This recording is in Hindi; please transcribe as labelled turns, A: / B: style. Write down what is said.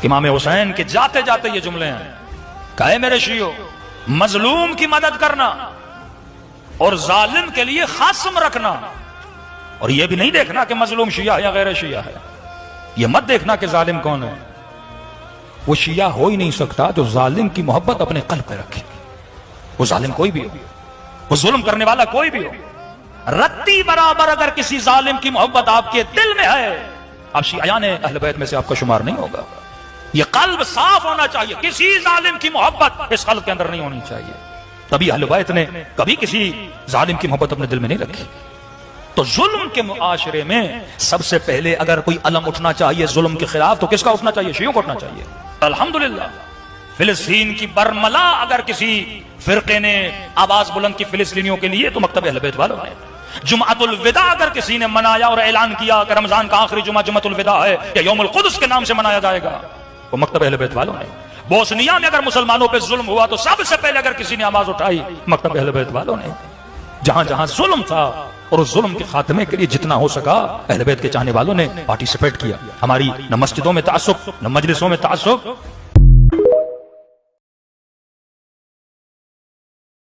A: इमाम हुसैन के जाते जाते ये जुमले हैं, कहे मेरे शियो, मजलूम की मदद करना और जालिम के लिए खासम रखना, और यह भी नहीं देखना कि मजलूम शिया या गैर शिया है, यह मत देखना कि जालिम कौन है। वो शिया हो ही नहीं सकता जो जालिम की मोहब्बत अपने कल्ब पे रखे। वो जालिम कोई भी हो, वो जुल्म करने वाला कोई भी हो, रत्ती बराबर अगर किसी जालिम की मोहब्बत आपके दिल में है, आप शियायान अहले बैत में से आपका शुमार नहीं होगा। यह कल्ब साफ होना चाहिए, किसी जालिम की मोहब्बत इस कल्ब के अंदर नहीं होनी चाहिए। तभी अहले बैत ने कभी किसी जालिम की मोहब्बत अपने दिल में नहीं रखी। तो जुल्म के मुआशरे में सबसे पहले अगर कोई अलम उठना चाहिए जुल्म के खिलाफ, तो किसका उठना चाहिए? शियों को उठना चाहिए। अल्हम्दुलिल्लाह फिलिस्तीन की बरमला अगर किसी फिरके ने आवाज बुलंद की फिलिस्तीनियों के लिए, तो मकतब अहले बैत वालों ने। जुमातुल विदा अगर किसी ने मनाया और ऐलान किया कि रमजान का आखिरी जुमा जुमातुल विदा है या यौमुल कुद्स के नाम से मनाया जाएगा, वो मकतब अहले बैत वालों ने। बोस्निया में अगर मुसलमानों पे जुल्म हुआ तो सबसे पहले अगर किसी ने आवाज उठाई, मकतब अहले बैत वालों ने। जहां जहां जुल्म था और उस जुल्म के खात्मे के लिए जितना हो सका अहले बैत के चाहने वालों ने पार्टिसिपेट किया। हमारी न मस्जिदों में तासुब, न मजलिसों में तासुब,